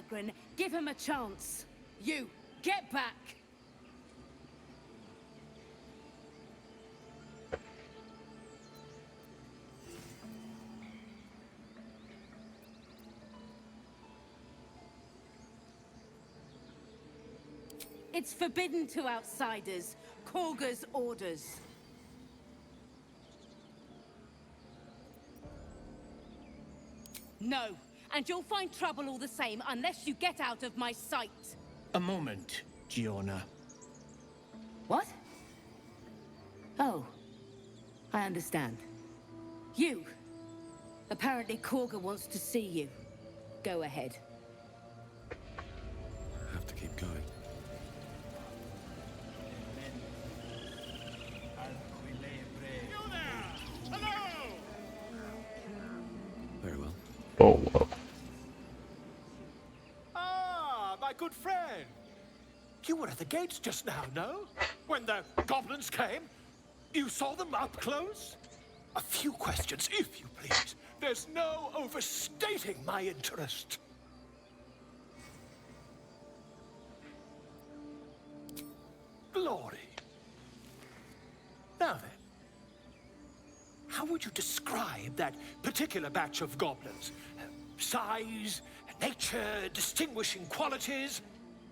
Magrin. Give him a chance. You, get back! It's forbidden to outsiders. Korga's orders. No, and you'll find trouble all the same unless you get out of my sight. A moment, Giona. What? Oh, I understand. You. Apparently Korga wants to see you. Go ahead. I have to keep going. Very well. Bolo. Ah, my good friend. You were at the gates just now, no? When the goblins came? You saw them up close? A few questions, if you please. There's no overstating my interest. Glory. Now then, how would you describe that particular batch of goblins? Size, nature, distinguishing qualities?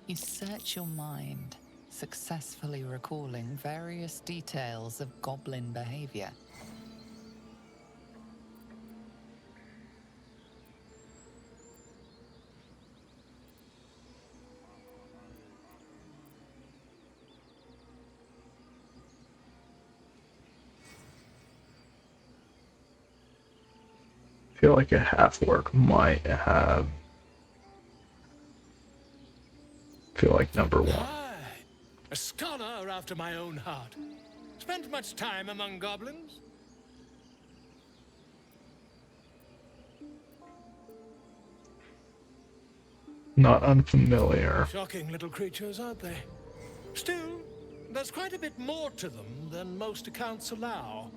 You search your mind, successfully recalling various details of goblin behavior. I feel like a half-orc might have. I feel like number one. Aye, a scholar after my own heart. Spent much time among goblins? Not unfamiliar. Shocking little creatures, aren't they? Still, there's quite a bit more to them than most accounts allow.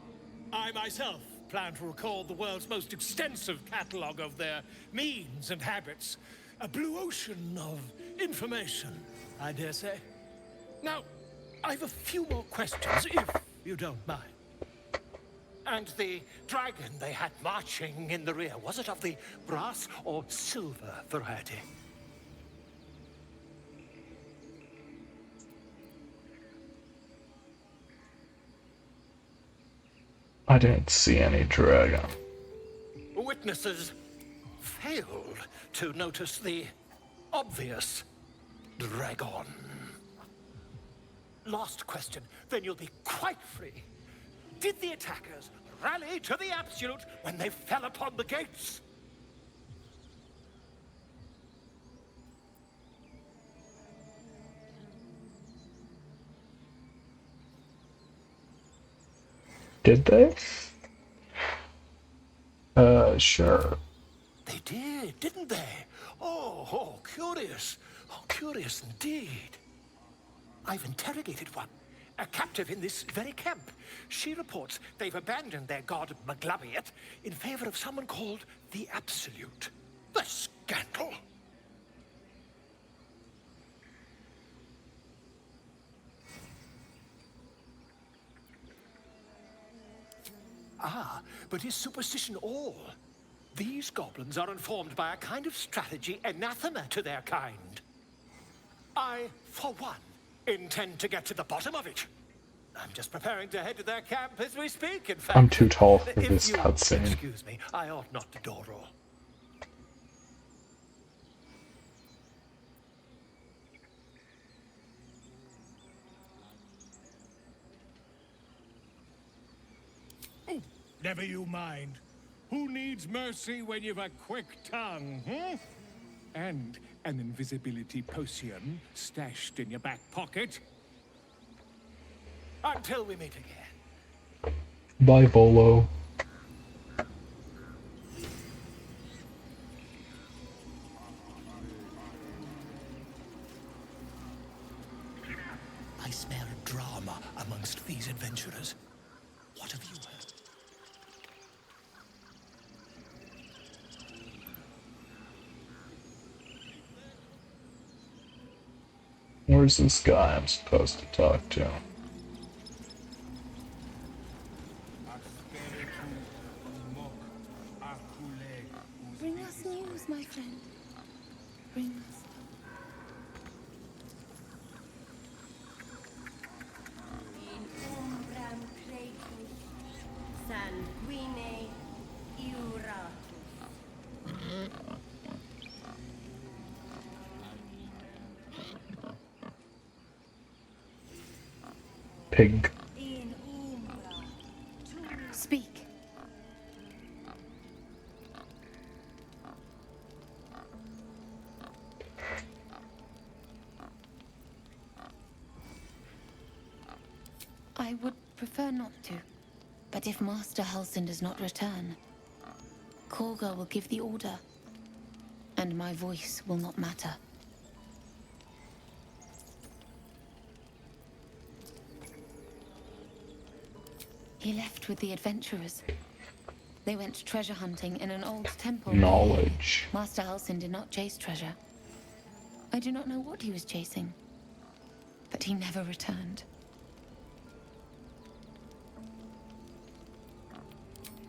I myself plan to record the world's most extensive catalogue of their means and habits. A blue ocean of information, I dare say. Now, I've a few more questions, if you don't mind. And the dragon they had marching in the rear, was it of the brass or silver variety? I didn't see any dragon. Witnesses failed to notice the obvious dragon. Last question, then you'll be quite free. Did the attackers rally to the absolute when they fell upon the gates? Did they? Sure. They did, didn't they? Oh, curious. Oh, curious indeed. I've interrogated one, a captive in this very camp. She reports they've abandoned their god Maglabiet in favor of someone called the Absolute. The scandal! Ah, but is superstition all? These goblins are informed by a kind of strategy anathema to their kind. I, for one, intend to get to the bottom of it. I'm just preparing to head to their camp as we speak, in fact. I'm too tall for If this you cutscene. excuse me, I ought not to dawdle. Never you mind. Who needs mercy when you've a quick tongue, hmm? And an invisibility potion stashed in your back pocket? Until we meet again. Bye, Bolo. I smell drama amongst these adventurers. What have you heard? Where's this guy I'm supposed to talk to? Bring us news, my friend. Bring us. In umbram cretus, sanguine iuratus. Pig. In umbra Speak. I would prefer not to. But if Master Halsin does not return, Korga will give the order, and my voice will not matter. He left with the adventurers. They went treasure hunting in an old temple. Knowledge. Master Halsin did not chase treasure. I do not know what he was chasing, but he never returned.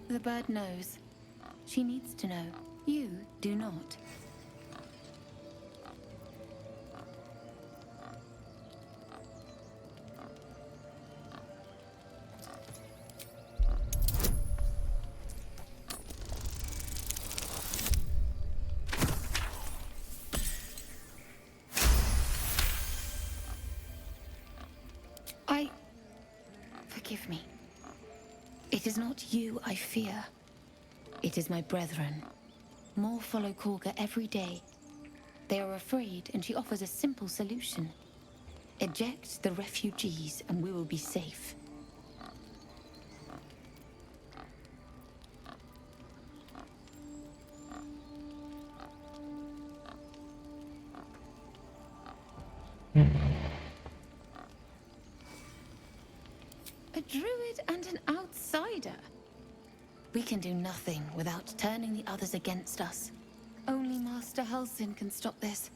The bird knows. She needs to know. You do not. Forgive me. It is not you I fear. It is my brethren. More follow Korga every day. They are afraid, and she offers a simple solution. Eject the refugees, and we will be safe. A druid and an outsider. We can do nothing without turning the others against us. Only Master Halsin can stop this.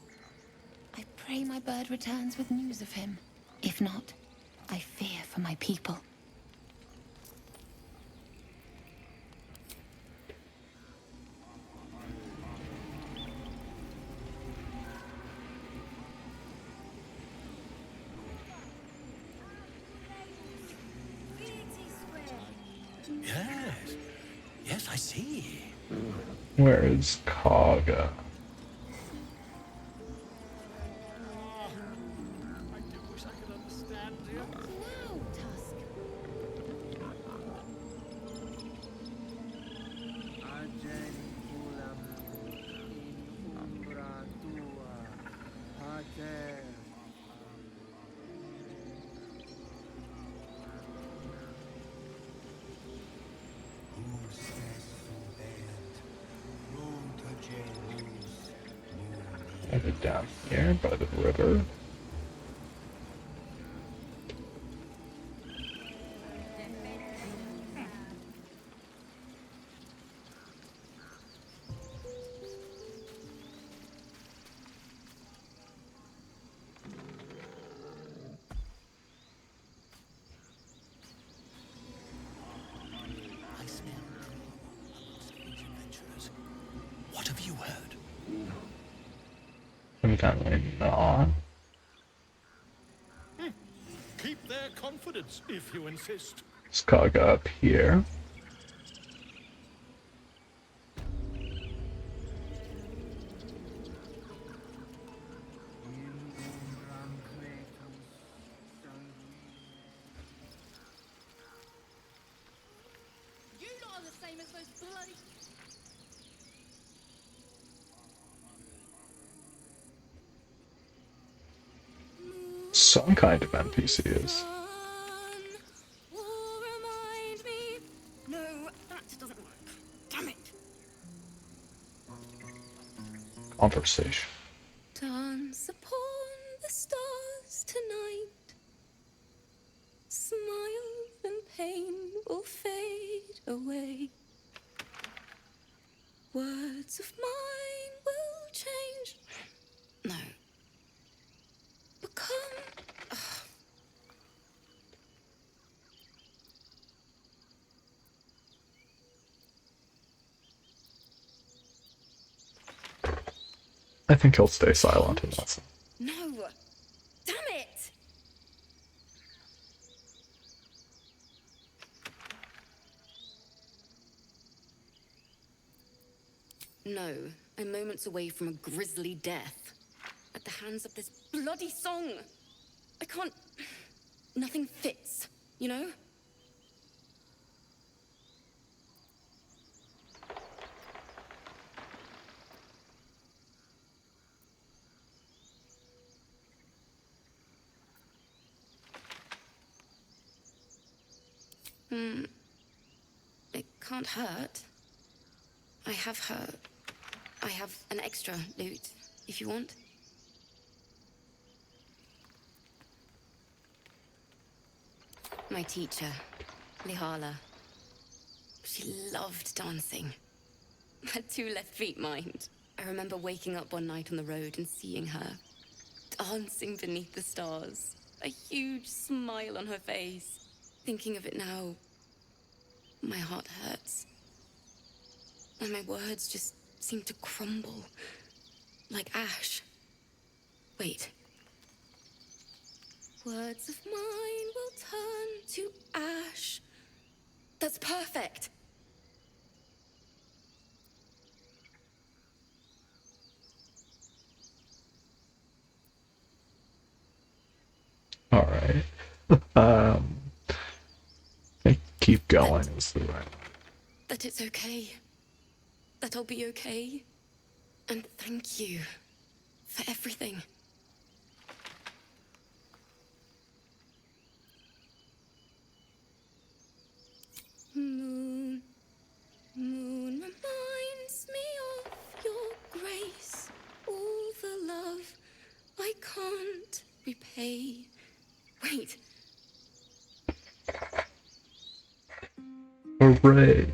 I pray my bird returns with news of him. If not, I fear for my people. Yes. Yes, I see. Where is Kaga? I do wish I could understand you. Now, Tusk. Is it down here by the river? I smell strange adventurers. What have you heard? Evidently not. Keep their confidence, if you insist. Is Kaga up here? You lot are the same as those bloody... Some kind of NPCs. Will remind me. No, that doesn't work. Damn it. Conversation. Dance upon the stars tonight. Smile and pain will fade away. Words of mine will change. No. Because I think he'll stay silent in that sense. No! Damn it! No, I'm moments away from a grisly death. At the hands of this bloody song! I can't... Nothing fits, you know? It can't hurt. I have an extra loot, if you want. My teacher, Lihala. She loved dancing. Had 2 left feet, mind. I remember waking up one night on the road and seeing her dancing beneath the stars. A huge smile on her face. Thinking of it now, my heart hurts. And my words just seem to crumble. Like ash. Wait. Words of mine will turn to ash. That's perfect. Alright. I keep going is the right. That it's okay. That I'll be okay. And thank you for everything. Moon, moon reminds me of your grace. All the love I can't repay. Wait. Hooray.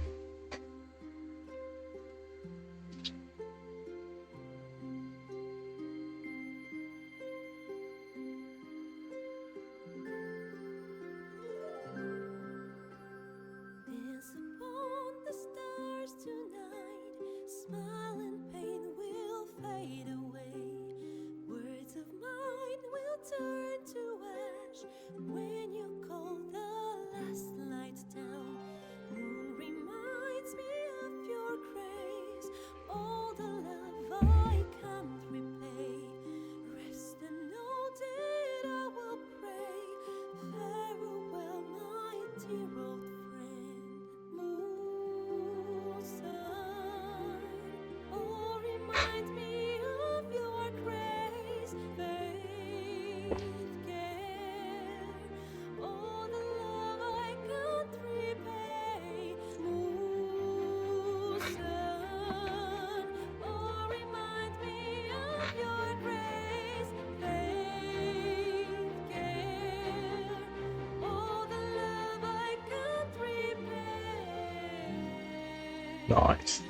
Dance upon the stars tonight. Smile and pain will fade away. Words of mine will turn to ash when you call the last light down. Moon reminds me of your grace. All the love I can't repay. Rest and know that I will pray. Farewell, my dear old friend. Moon, sun, oh, remind me of your grace. Faith, care, all the love I can't repay. Moon, sun, oh, remind me of your grace. Faith, care, all the love I can't repay. Nice.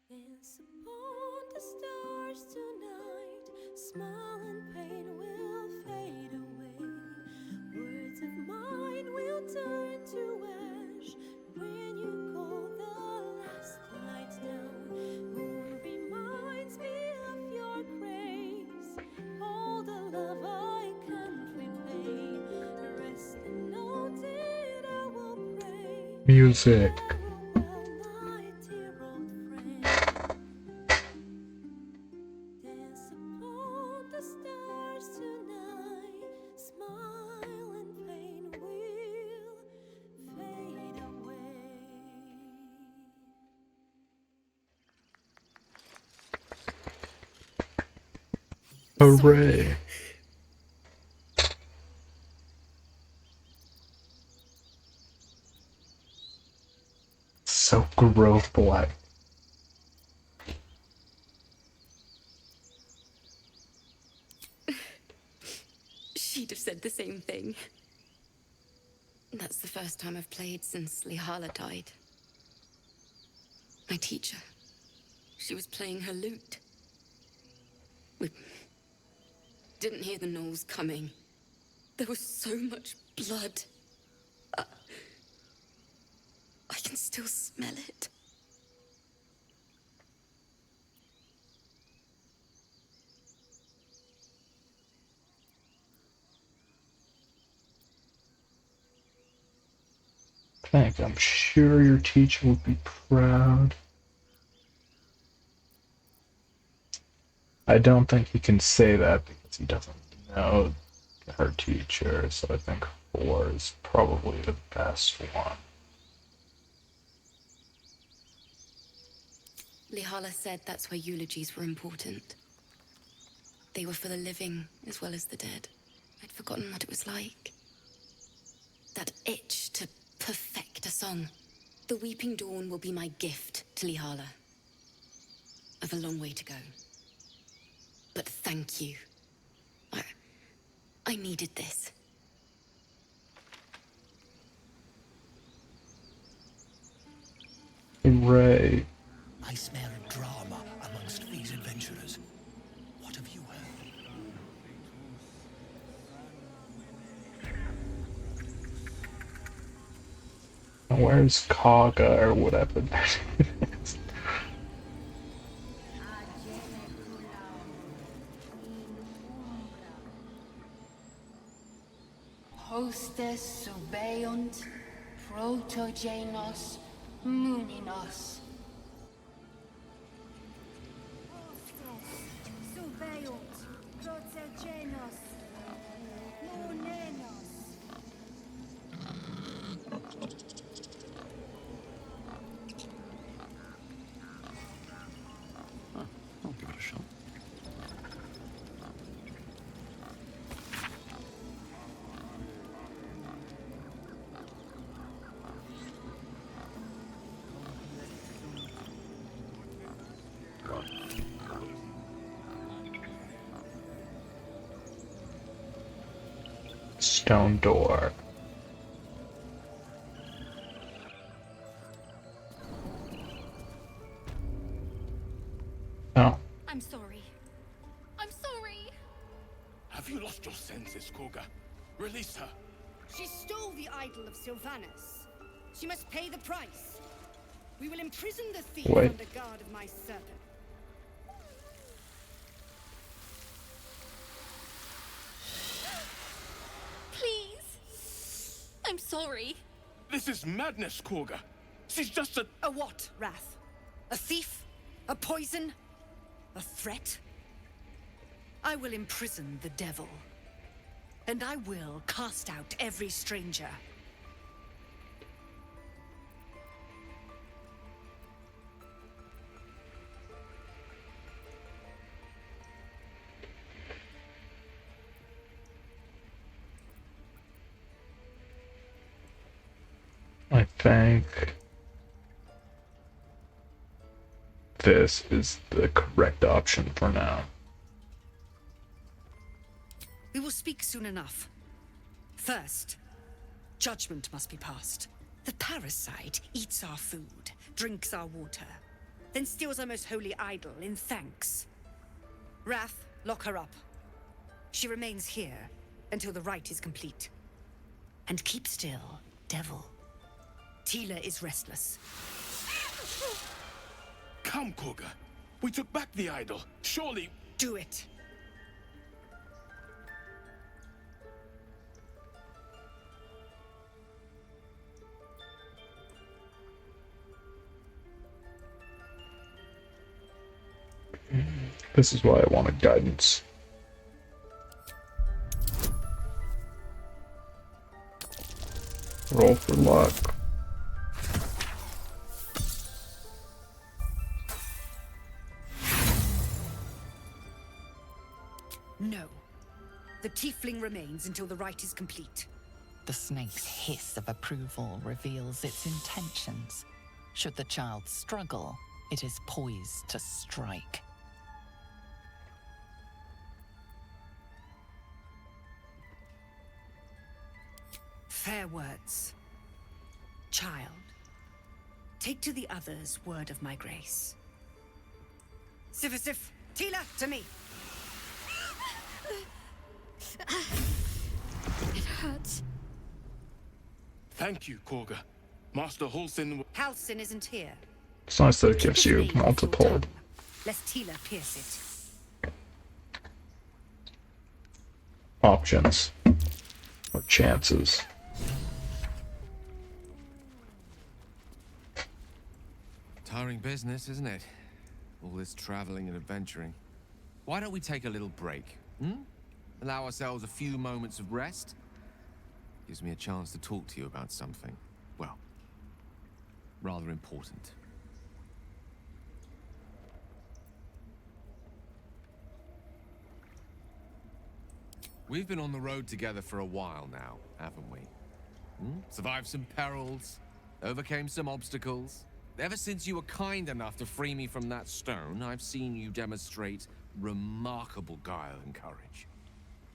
Dance upon the stars tonight. Smile and pain will fade away. Words of mine will turn to ash when you call the last light down. Moon reminds me of your grace. All the love I can't repay. Rest and know that I will pray. Music. Farewell, my dear old friend. Dance upon the stars tonight. Smile and pain will Hooray. So growth-like. She'd have said the same thing. That's the first time I've played since Lihala died. My teacher. She was playing her lute. We didn't hear the gnolls coming. There was so much blood. I can still smell it. I'm sure your teacher would be proud. I don't think he can say that because he doesn't know her teacher, so I think 4 is probably the best one. Lihala said that's where eulogies were important. They were for the living as well as the dead. I'd forgotten what it was like. That itch to perfect a song. The Weeping Dawn will be my gift to Lihala. I've a long way to go. But thank you. I needed this. Hooray. I smell drama amongst these adventurers. What have you heard? Where's Kaga or whatever that is? Hostes subeunt protogenos muninos. Subeunt protogenos munenos. I'll give it a shot. Stone door. Oh. I'm sorry. I'm sorry. Have you lost your senses, Koga? Release her. She stole the idol of Sylvanus. She must pay the price. We will imprison the thief Wait. under guard of my servant. Please. I'm sorry. This is madness, Koga. She's just a... A what, Wrath? A thief? A poison? A threat? I will imprison the devil. And I will cast out every stranger. I think this is the correct option for now. We will speak soon enough. First, judgment must be passed. The parasite eats our food, drinks our water, then steals our most holy idol in thanks. Wrath, lock her up. She remains here until the rite is complete. And keep still, devil. Tila is restless. Come, Koga. We took back the idol. Surely... Do it. This is why I wanted guidance. Roll for luck. No. The tiefling remains until the rite is complete. The snake's hiss of approval reveals its intentions. Should the child struggle, it is poised to strike. Fair words. Child, take to the others word of my grace. Sif, Tila, to me! It hurts. Thank you, Korga. Master Halsin. Halsin isn't here. It's nice that it gives you multiple Lest Tila pierce it. options or chances. Tiring business, isn't it? All this traveling and adventuring. Why don't we take a little break? Allow ourselves a few moments of rest? Gives me a chance to talk to you about something, well, rather important. We've been on the road together for a while now, haven't we? Survived some perils, overcame some obstacles. Ever since you were kind enough to free me from that stone, I've seen you demonstrate remarkable guile and courage.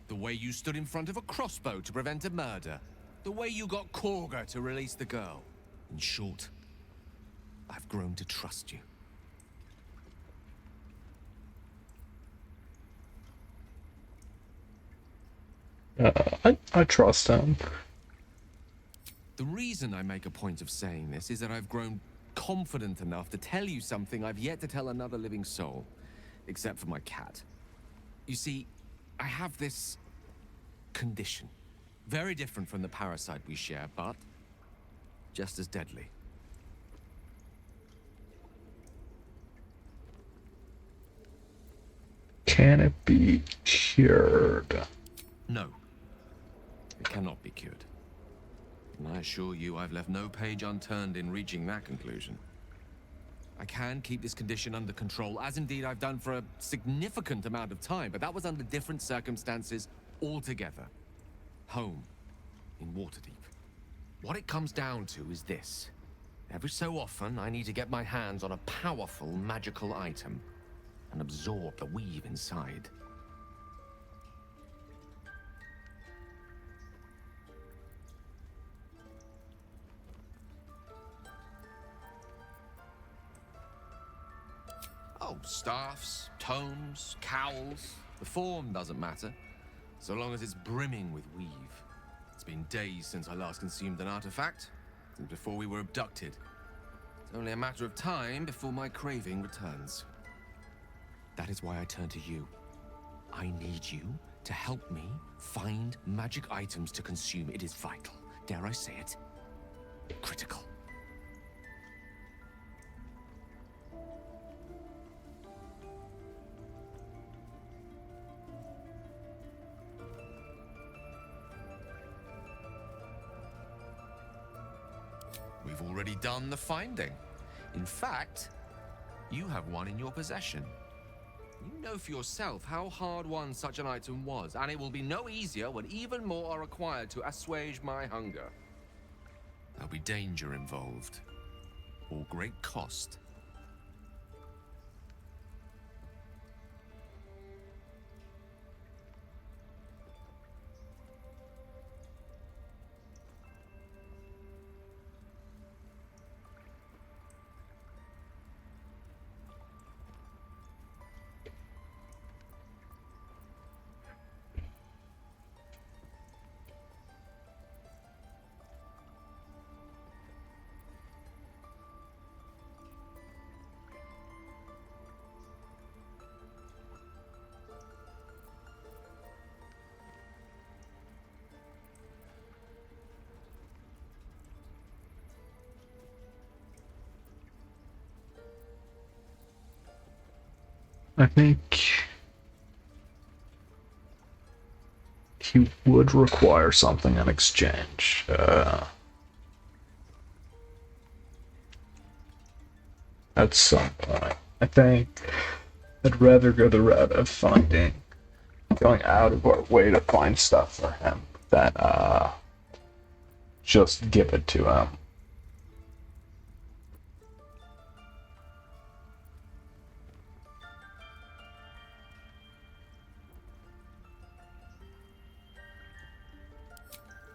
The way you stood in front of a crossbow to prevent a murder. The way you got Korga to release the girl. In short, I've grown to trust you. I trust him. The reason I make a point of saying this is that I've grown confident enough to tell you something I've yet to tell another living soul, except for my cat. You see, I have this condition. Very different from the parasite we share, but just as deadly. Can it be cured? No. It cannot be cured. And I assure you I've left no page unturned in reaching that conclusion. I can keep this condition under control, as indeed I've done for a significant amount of time, but that was under different circumstances altogether. Home, in Waterdeep. What it comes down to is this. Every so often, I need to get my hands on a powerful magical item and absorb the weave inside. Oh, staffs, tomes, cowls. The form doesn't matter, so long as it's brimming with weave. It's been days since I last consumed an artifact, since before we were abducted. It's only a matter of time before my craving returns. That is why I turn to you. I need you to help me find magic items to consume. It is vital. Dare I say it? Critical. We've already done the finding. In fact, you have one in your possession. You know for yourself how hard-won such an item was, and it will be no easier when even more are required to assuage my hunger. There'll be danger involved, or great cost. I think he would require something in exchange. At some point. I think I'd rather go the route of finding going out of our way to find stuff for him than just give it to him.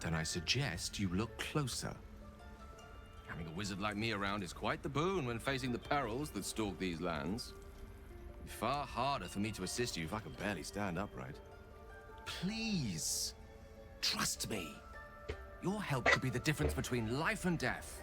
Then I suggest you look closer. Having a wizard like me around is quite the boon when facing the perils that stalk these lands. It'd be far harder for me to assist you if I can barely stand upright. Please, trust me. Your help could be the difference between life and death.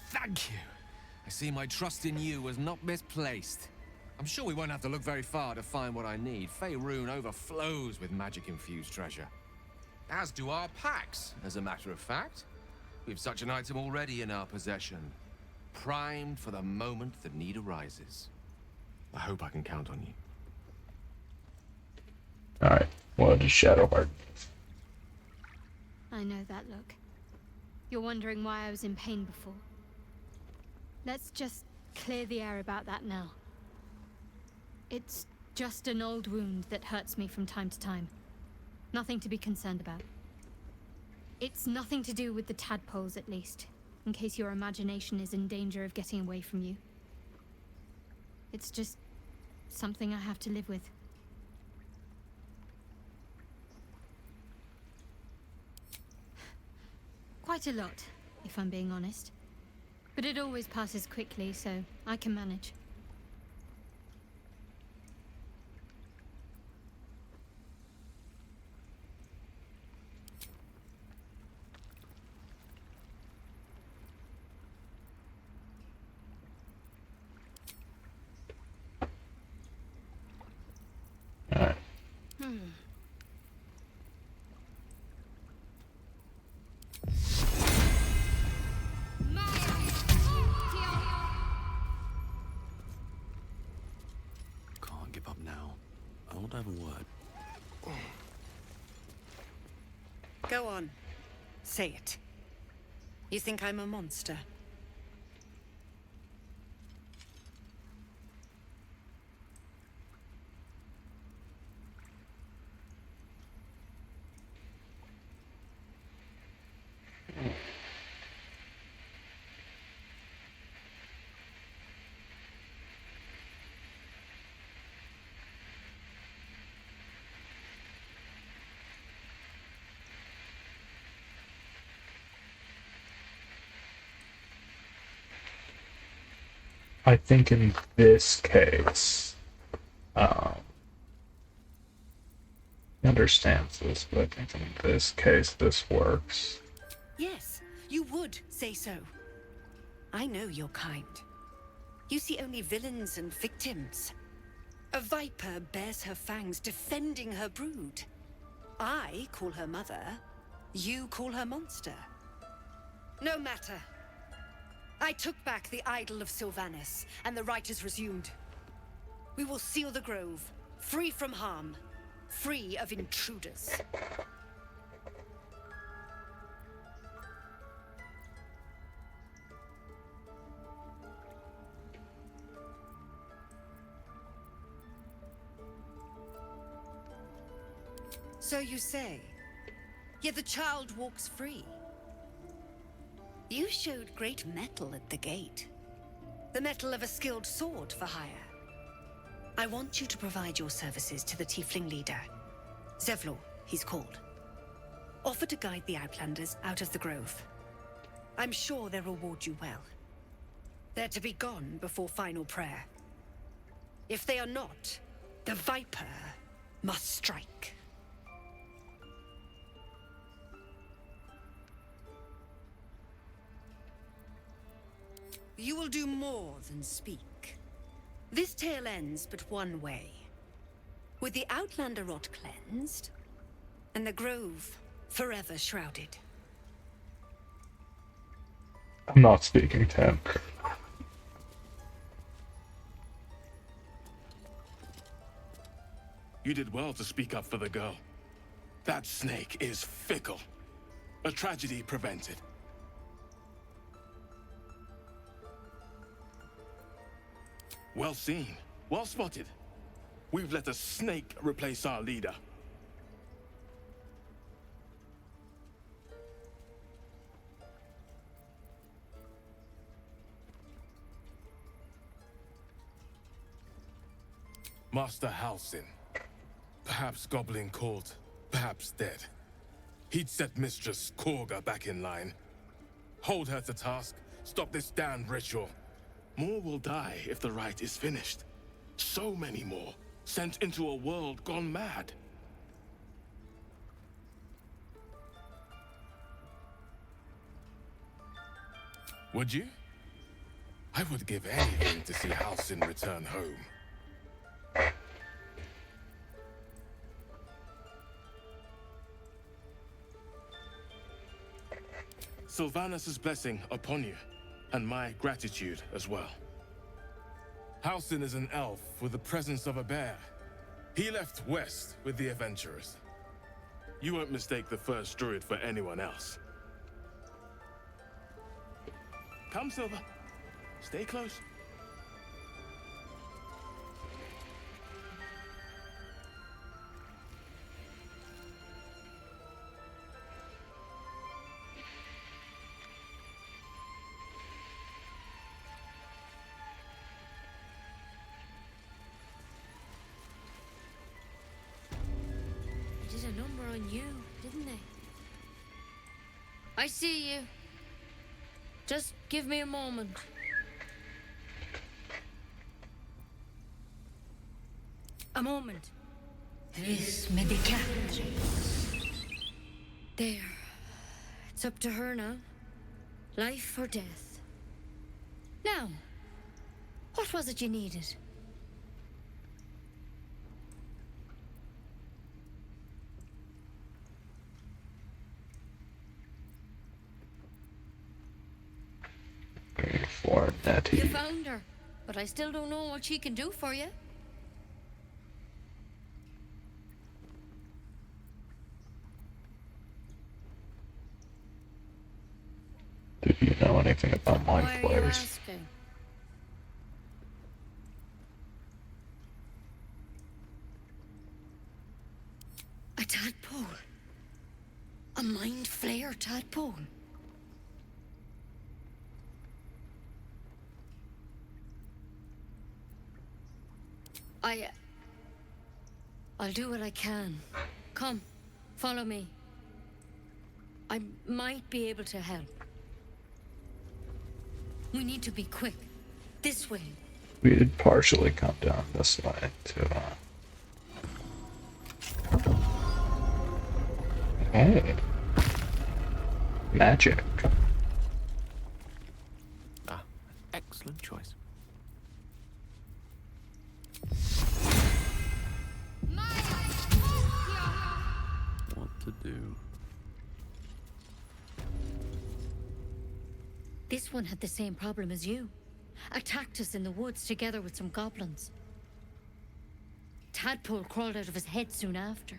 Thank you. I see my trust in you was not misplaced. I'm sure we won't have to look very far to find what I need. Faerun overflows with magic-infused treasure. As do our packs, as a matter of fact. We've such an item already in our possession. Primed for the moment the need arises. I hope I can count on you. Alright, what is Shadowheart? I know that look. You're wondering why I was in pain before. Let's just clear the air about that now. It's just an old wound that hurts me from time to time. Nothing to be concerned about. It's nothing to do with the tadpoles, at least, in case your imagination is in danger of getting away from you. It's just something I have to live with. Quite a lot, if I'm being honest. But it always passes quickly, so I can manage. Alright. Can't give up now. I want to have a word. Go on. Say it. You think I'm a monster? I think in this case, he understands this, but I think in this case, this works. Yes, you would say so. I know your kind. You see only villains and victims. A viper bears her fangs defending her brood. I call her mother. You call her monster. No matter. I took back the idol of Sylvanas, and the rite is resumed. We will seal the grove, free from harm, free of intruders. So you say, yet the child walks free. You showed great mettle at the gate. The mettle of a skilled sword for hire. I want you to provide your services to the tiefling leader. Zevlor, he's called. Offer to guide the Outlanders out of the grove. I'm sure they'll reward you well. They're to be gone before final prayer. If they are not, the Viper must strike. You will do more than speak. This tale ends but one way. With the Outlander rot cleansed, and the grove forever shrouded. I'm not speaking to him. You did well to speak up for the girl. That snake is fickle. A tragedy prevented. Well seen. Well spotted. We've let a snake replace our leader. Master Halsin. Perhaps goblin caught, perhaps dead. He'd set Mistress Korga back in line. Hold her to task, stop this damned ritual. More will die if the rite is finished. So many more, sent into a world gone mad. Would you? I would give anything to see Halsin return home. Sylvanus' blessing upon you, and my gratitude as well. Halsin is an elf with the presence of a bear. He left west with the adventurers. You won't mistake the first druid for anyone else. Come, Silver. Stay close. They did a number on you, didn't they? I see you. Just give me a moment. A moment. Vis medicatrix. There. It's up to her now. Life or death. Now, what was it you needed? For Nettie. You found her, but I still don't know what she can do for you. Do you know anything about mind Why are you flayers? asking? A tadpole. A mind flayer tadpole. I'll do what I can. Come, follow me. I might be able to help. We need to be quick. This way. We did partially come down this way to, Hey. Magic. Ah, excellent choice. What to do? This one had the same problem as you. Attacked us in the woods together with some goblins. Tadpole crawled out of his head soon after.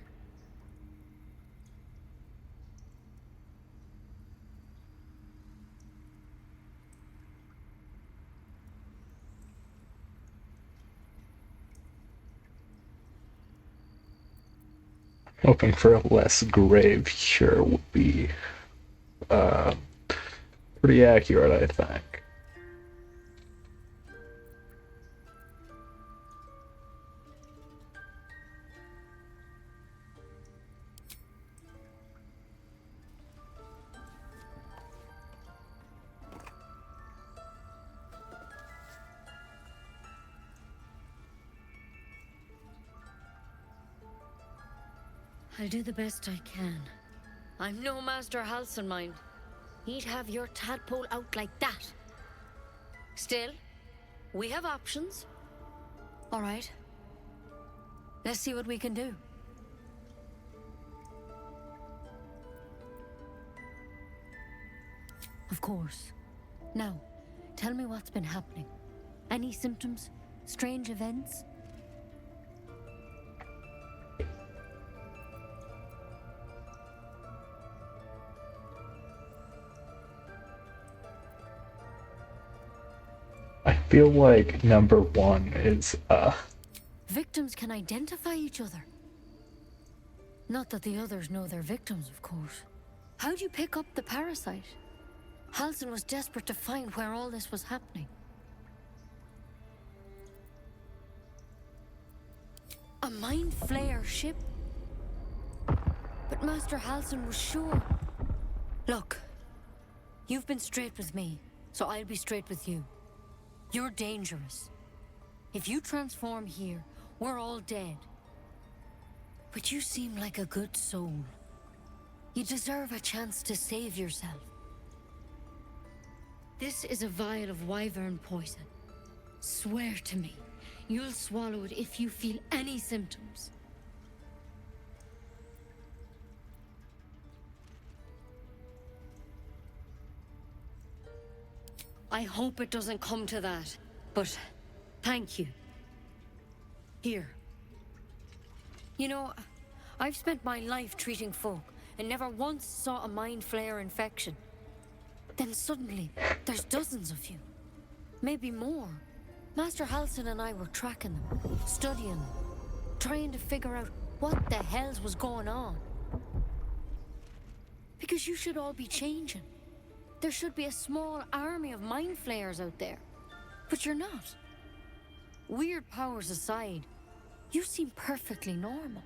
Hoping for a less grave cure would be pretty accurate, I think. I'll do the best I can. I'm no Master Halsin, mind. He'd have your tadpole out like that. Still, we have options. All right. Let's see what we can do. Of course. Now, tell me what's been happening. Any symptoms? Strange events? I feel like number one is Victims can identify each other. Not that the others know they're victims, of course. How'd you pick up the parasite? Halsin was desperate to find where all this was happening. A mind flayer ship? But Master Halsin was sure. Look, you've been straight with me, so I'll be straight with you. You're dangerous. If you transform here, we're all dead. But you seem like a good soul. You deserve a chance to save yourself. This is a vial of wyvern poison. Swear to me, you'll swallow it if you feel any symptoms. I hope it doesn't come to that, but thank you. Here. You know, I've spent my life treating folk and never once saw a mind flayer infection. Then suddenly, there's dozens of you. Maybe more. Master Halsin and I were tracking them, studying them, trying to figure out what the hells was going on. Because you should all be changing. There should be a small army of mind flayers out there. But you're not. Weird powers aside, you seem perfectly normal.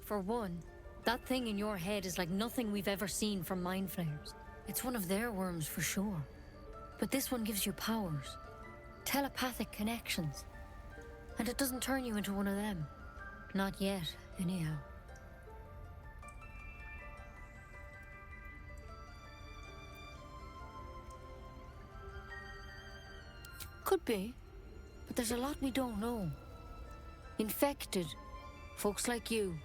For one, that thing in your head is like nothing we've ever seen from mind flayers. It's one of their worms for sure. But this one gives you powers. Telepathic connections. And it doesn't turn you into one of them. Not yet, anyhow. Could be. But there's a lot we don't know. Infected, folks like you,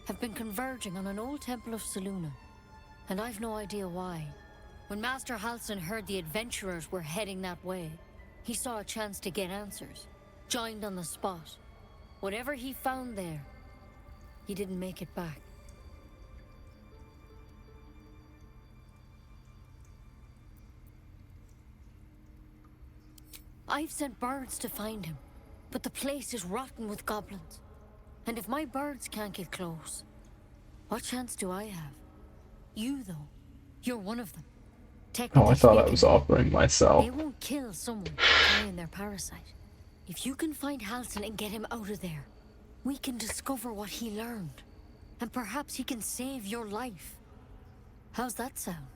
have been converging on an old temple of Selûne. And I've no idea why. When Master Halsin heard the adventurers were heading that way, he saw a chance to get answers. Joined on the spot. Whatever he found there, he didn't make it back. I've sent birds to find him, but the place is rotten with goblins. And if my birds can't get close, what chance do I have? You, though, you're one of them. Oh, I thought I was offering myself. They won't kill someone carrying their parasite. If you can find Halsin and get him out of there, we can discover what he learned. And perhaps he can save your life. How's that sound?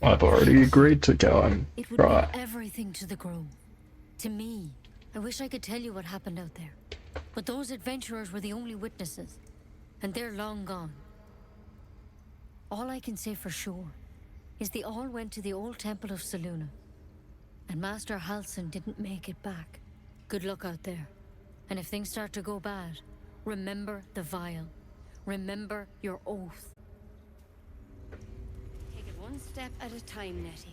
I've already agreed to go and It would try. mean everything to the Grove. To me. I wish I could tell you what happened out there. But those adventurers were the only witnesses. And they're long gone. All I can say for sure is they all went to the old temple of Selûne. And Master Halsin didn't make it back. Good luck out there. And if things start to go bad, remember the vial. Remember your oath. Take it one step at a time, Nettie.